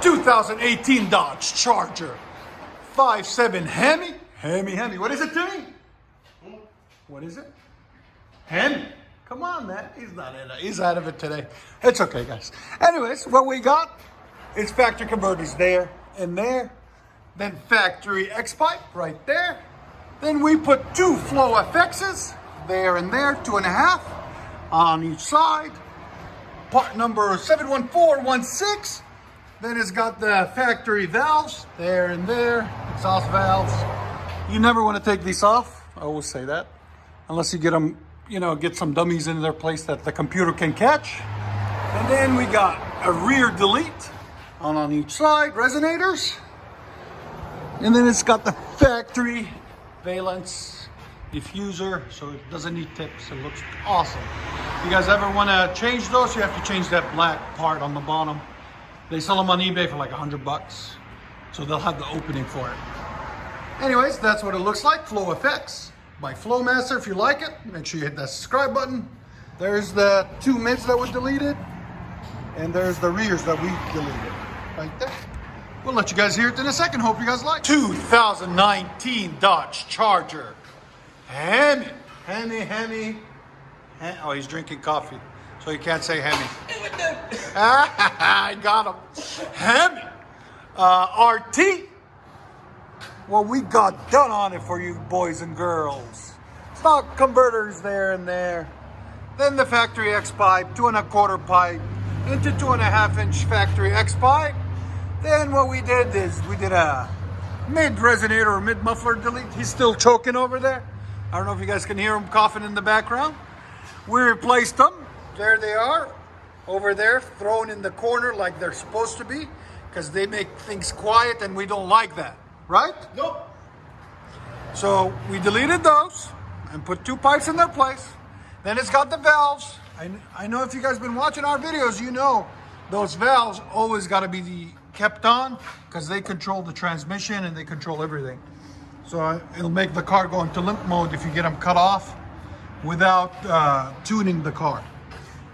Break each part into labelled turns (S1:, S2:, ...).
S1: 2018 Dodge Charger 5.7 Hemi. Hemi. What is it, Timmy? What is it? Hemi. Come on, man. He's not in it. He's out of it today. It's okay, guys. Anyways, what we got is factory converters there and there. Then factory X-pipe right there. Then we put two flow FXs there and there, 2.5 on each side. Part number 71416. Then it's got the factory valves there and there, exhaust valves. You never want to take these off. I always say that, unless you get them, get some dummies in their place that the computer can catch. And then we got a rear delete on each side, resonators. And then it's got the factory valence diffuser, so it doesn't need tips. It looks awesome. If you guys ever want to change those, you have to change that black part on the bottom. They sell them on eBay for like $100, so they'll have the opening for it. Anyways, that's what it looks like. Flow FX by FLOWMASTer. If you like it, make sure you hit that subscribe button. There's the two mids that were deleted, and there's the rears that we deleted right there. We'll let you guys hear it in a second. Hope you guys like it. 2019 Dodge Charger Hemi. Oh, he's drinking coffee, so he can't say Hemi. I got him. Hemi. RT. Well, we got done on it for you boys and girls. Stock converters there and there. Then the factory X pipe, 2.25 pipe into 2.5-inch factory X pipe. Then what we did is we did a mid resonator or mid muffler delete. He's still choking over there. I don't know if you guys can hear him coughing in the background. We replaced them. There they are, over there, thrown in the corner like they're supposed to be, because they make things quiet and we don't like that, right?
S2: Nope.
S1: So we deleted those and put two pipes in their place. Then it's got the valves. I know if you guys been watching our videos, you know those valves always got to be kept on, because they control the transmission and they control everything. So it'll make the car go into limp mode if you get them cut off without tuning the car.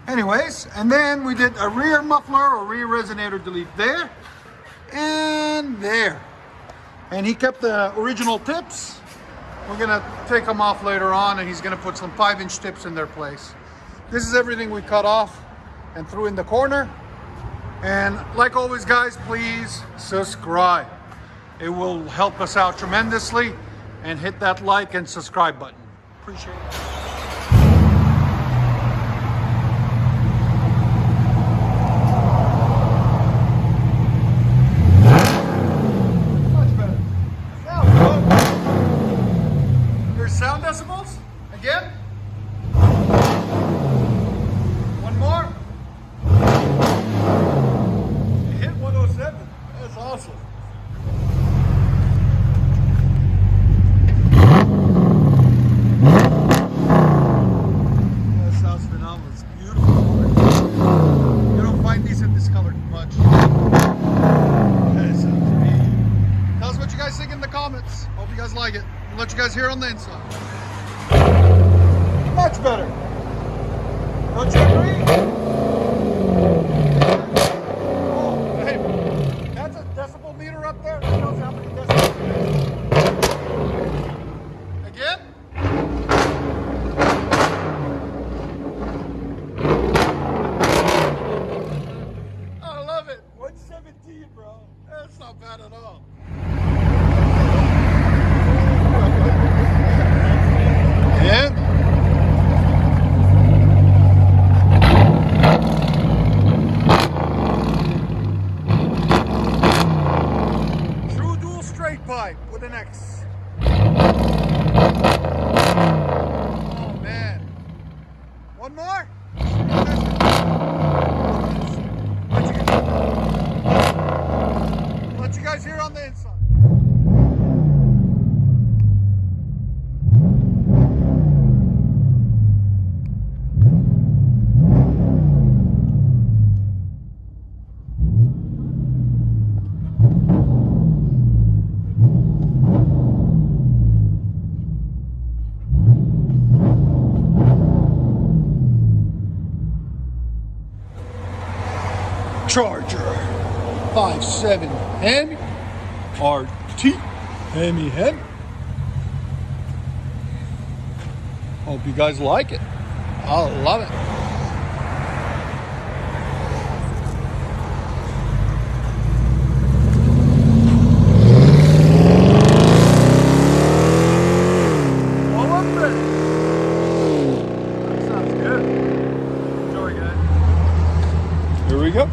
S1: Anyways, and then we did a rear muffler or rear resonator delete there and there. And he kept the original tips. We're gonna take them off later on, and he's gonna put some 5-inch tips in their place. This is everything we cut off and threw in the corner. And like always, guys, please subscribe. It will help us out tremendously. And hit that like and subscribe button. Appreciate it. Much better. Sound good. There's sound decibels. Again. One more. You hit 107. That's awesome. Hope you guys like it. I'll let you guys hear on the inside. Much better. Don't you agree? Oh, hey, that's a decibel meter up there. That tells you how many decibels it is. Again. I love it. 117, bro. That's not bad at all. And true dual straight pipe with an X. Oh man. One more? Let you guys hear on the inside. Charger 5.7 HEMI RT HEMI. Hope you guys like it. I love it. That sounds good. Enjoy, guys. Here we go.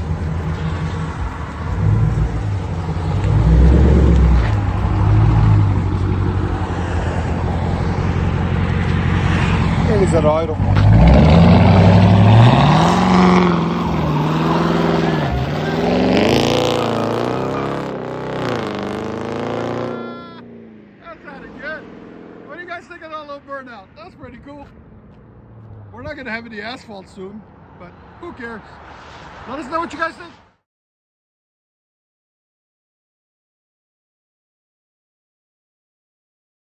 S1: He's at idle. That sounded good. What do you guys think of that little burnout? That's pretty cool. We're not going to have any asphalt soon, but who cares? Let us know what you guys think.